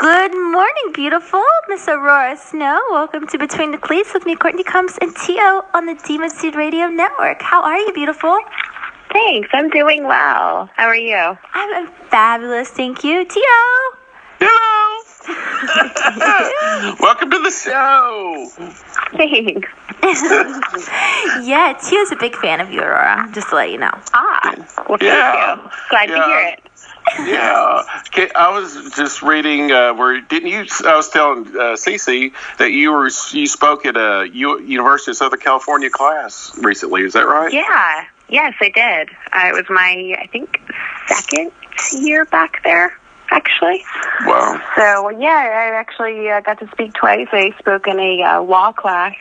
Good morning, beautiful Miss Aurora Snow. Welcome to Between the Cleats with me, Courtney Combs and Tio on the Demon Seed Radio Network. How are you, beautiful? Thanks. I'm doing well. How are you? I'm fabulous, thank you. Tio! Hello! Welcome to the show! Thanks. Yeah, Tio's a big fan of you, Aurora, just to let you know. Well, thank you. Glad to hear it. Yeah. Okay, I was just reading I was telling Cece that you spoke at a University of Southern California class recently. Is that right? Yeah. Yes, I did. It was my, I think, second year back there, actually. Wow. So, yeah, I actually got to speak twice. I spoke in a law class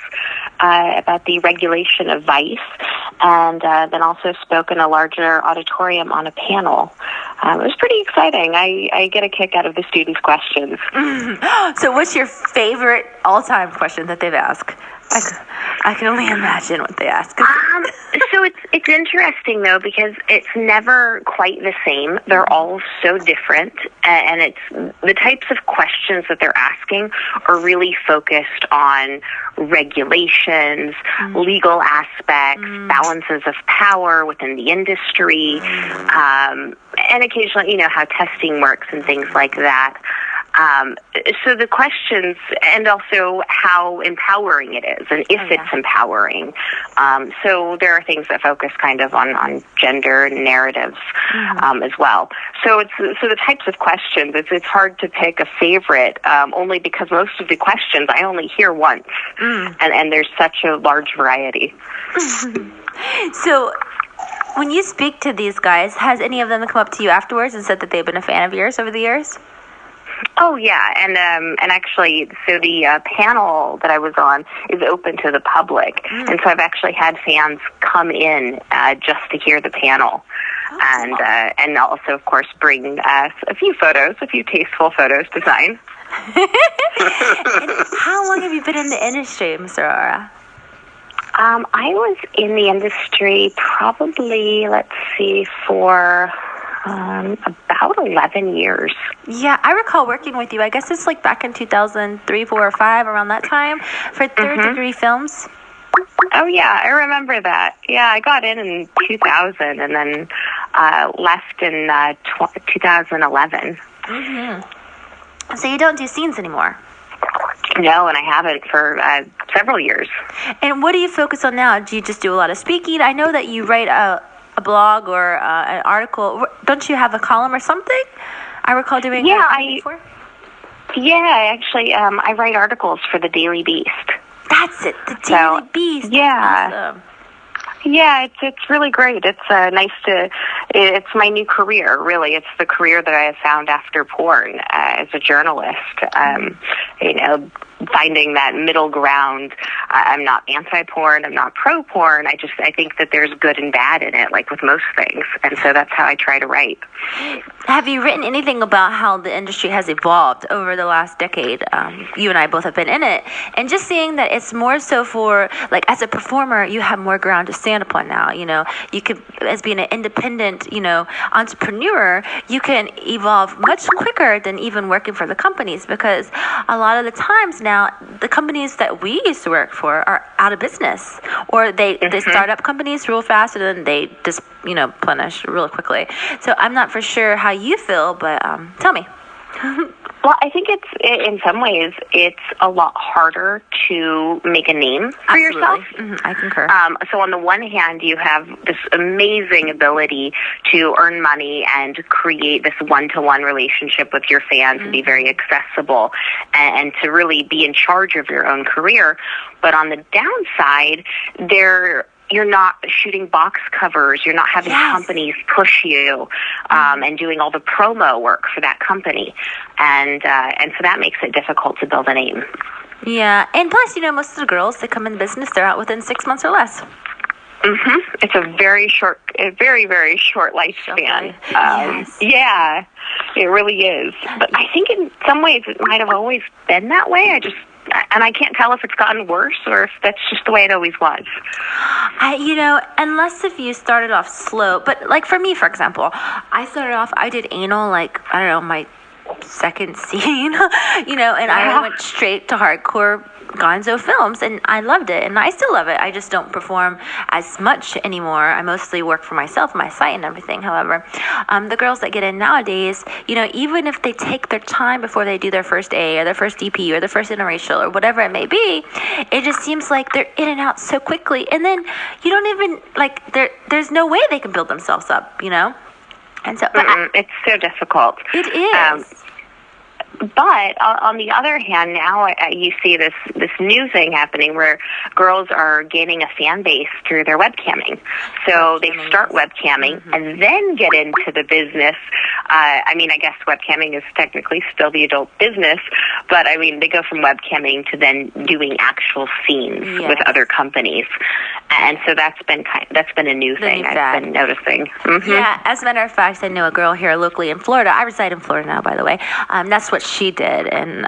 about the regulation of vice, and then also spoke in a larger auditorium on a panel. It was pretty exciting. I get a kick out of the students' questions. So what's your favorite all-time question that they've asked? I can only imagine what they ask. So it's interesting, though, because it's never quite the same. They're all so different, and it's the types of questions that they're asking are really focused on regulations, legal aspects, balances of power within the industry, and occasionally, how testing works and things like that. So the questions, and also how empowering it is, and if it's empowering. So there are things that focus kind of on gender narratives as well. So the types of questions, it's hard to pick a favorite, only because most of the questions I only hear once, and there's such a large variety. So when you speak to these guys, has any of them come up to you afterwards and said that they've been a fan of yours over the years? Oh, yeah, and actually, so the panel that I was on is open to the public, and so I've actually had fans come in just to hear the panel, and also, of course, bring a few tasteful photos to sign. How long have you been in the industry, Miss Aurora? I was in the industry probably, for about 11 years. Yeah, I recall working with you. I guess it's like back in 2003, 4, or 5, around that time, for Third Degree Films. Oh, yeah, I remember that. Yeah, I got in 2000 and then left in 2011. So you don't do scenes anymore? No, and I haven't for several years. And what do you focus on now? Do you just do a lot of speaking? I know that you write a blog or an article. Don't you have a column or something? I recall doing before. Yeah, actually, I write articles for the Daily Beast. That's it, the Daily Beast. Yeah. Awesome. Yeah, it's really great. It's it's my new career, really. It's the career that I have found after porn as a journalist. Finding that middle ground. I'm not anti-porn. I'm not pro-porn. I think that there's good and bad in it, like with most things. And so that's how I try to write. Have you written anything about how the industry has evolved over the last decade? You and I both have been in it. And just seeing that it's more so for, like, as a performer, you have more ground to stand upon now. You could, as being an independent, entrepreneur, you can evolve much quicker than even working for the companies, because a lot of the times now, the companies that we used to work for are out of business, or they start up companies real fast and then they just plenish real quickly. So I'm not for sure how you feel, but tell me. Well, I think in some ways it's a lot harder to make a name for yourself. I concur. So on the one hand, you have this amazing ability to earn money and create this one-to-one relationship with your fans and be very accessible and to really be in charge of your own career. But on the downside, you're not shooting box covers. You're not having companies push you and doing all the promo work for that company. And so that makes it difficult to build a name. Yeah. And plus, most of the girls that come in the business, they're out within 6 months or less. It's a very, very short lifespan. Yeah, it really is. But I think in some ways it might have always been that way. And I can't tell if it's gotten worse or if that's just the way it always was. Unless if you started off slow. But like for me, for example, I started off, I did anal my second scene, and I went straight to hardcore gonzo films, and I loved it, and I still love it. I just don't perform as much anymore. I mostly work for myself, my site and everything. However, the girls that get in nowadays, even if they take their time before they do their first A or their first DP or their first interracial or whatever it may be, it just seems like they're in and out so quickly, and then you don't even there's no way they can build themselves up, and so it's so difficult. It is. But on the other hand, now you see this new thing happening where girls are gaining a fan base through their webcamming. So they start webcamming and then get into the business. I guess webcamming is technically still the adult business, but they go from webcamming to then doing actual scenes with other companies. And so that's been a new thing I've been noticing. Mm-hmm. Yeah, as a matter of fact, I know a girl here locally in Florida. I reside in Florida now, by the way. That's what she did, and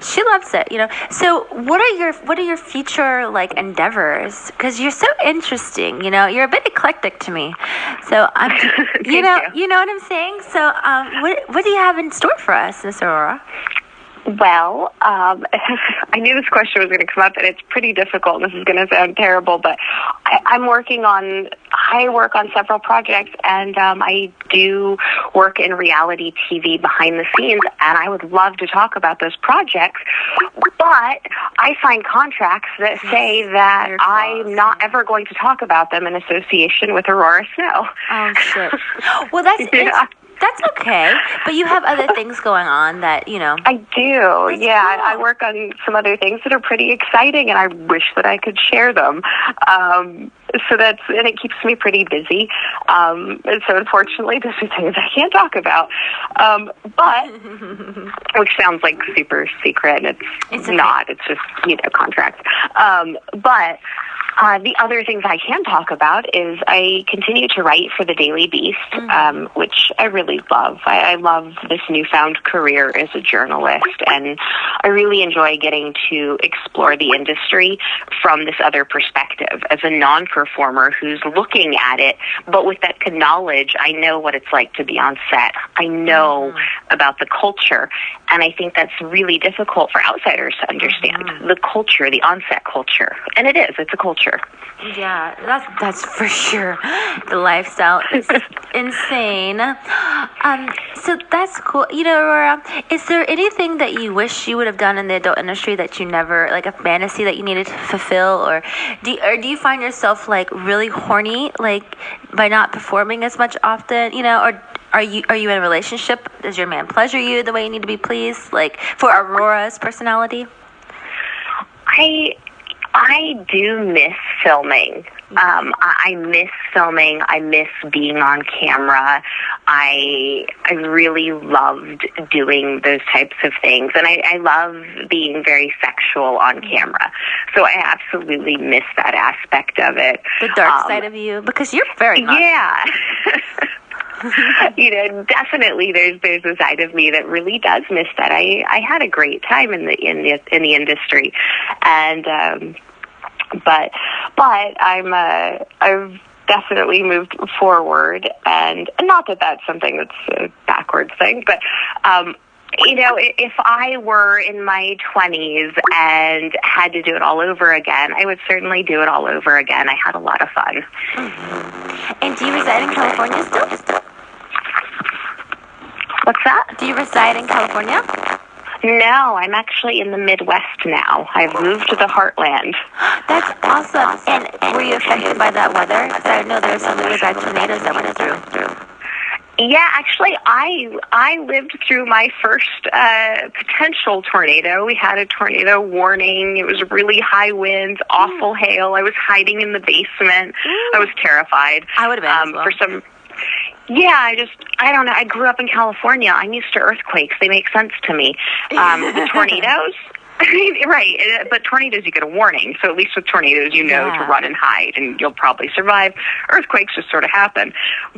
she loves it. So what are your future endeavors? Because you're so interesting. You're a bit eclectic to me. So you know what I'm saying. So what do you have in store for us, Miss Aurora? Well, I knew this question was going to come up, and it's pretty difficult. This is going to sound terrible, but I work on several projects, and I do work in reality TV behind the scenes, and I would love to talk about those projects, but I sign contracts that say that I'm not ever going to talk about them in association with Aurora Snow. Oh, shit. Well, that's okay, but you have other things going on that, I do, yeah. Cool. I work on some other things that are pretty exciting, and I wish that I could share them. And it keeps me pretty busy. And so unfortunately, this is things I can't talk about. But, which sounds like super secret, and it's not. It's just, contracts. But the other things I can talk about is I continue to write for the Daily Beast, which I really love. I love this newfound career as a journalist, and I really enjoy getting to explore the industry from this other perspective as a non-performer who's looking at it, but with that knowledge. I know what it's like to be on set. I know about the culture, and I think that's really difficult for outsiders to understand, the culture, the on-set culture. And it's a culture. Yeah, that's for sure. The lifestyle is insane. So that's cool. Aurora, is there anything that you wish you would have done in the adult industry that you never, like a fantasy that you needed to fulfill, or do you find yourself really horny by not performing as much often? Or are you in a relationship? Does your man pleasure you the way you need to be pleased? For Aurora's personality? I do miss filming. I miss filming. I miss being on camera. I really loved doing those types of things. And I love being very sexual on camera. So I absolutely miss that aspect of it. The dark side of you, because you're very naughty. Yeah. Definitely there's a side of me that really does miss that. I had a great time in the industry, and but I've definitely moved forward, and not that that's something that's a backwards thing, but if I were in my 20s and had to do it all over again, I would certainly do it all over again. I had a lot of fun. And do you reside in California still? What's that? Do you reside in California? No, I'm actually in the Midwest now. I've moved to the heartland. That's awesome. And were you affected by that weather? Because I know there were some really bad tornadoes that went through. Yeah, actually, I lived through my first potential tornado. We had a tornado warning. It was really high winds, awful hail. I was hiding in the basement. I was terrified. I would have been as well. Yeah, I don't know. I grew up in California. I'm used to earthquakes. They make sense to me. The tornadoes, right, but tornadoes, you get a warning. So at least with tornadoes, to run and hide, and you'll probably survive. Earthquakes just sort of happen.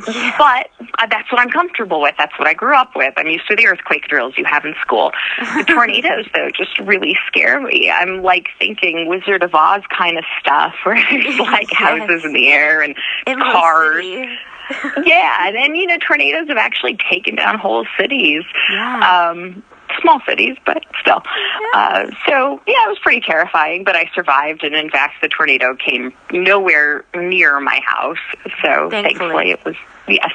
Yeah. But that's what I'm comfortable with. That's what I grew up with. I'm used to the earthquake drills you have in school. The tornadoes, though, just really scare me. I'm thinking Wizard of Oz kind of stuff, where there's houses in the air and cars. Yeah, and then, tornadoes have actually taken down whole cities. Yeah. Small cities, but still. So, yeah, it was pretty terrifying, but I survived, and in fact, the tornado came nowhere near my house. So, thankfully it was, yes.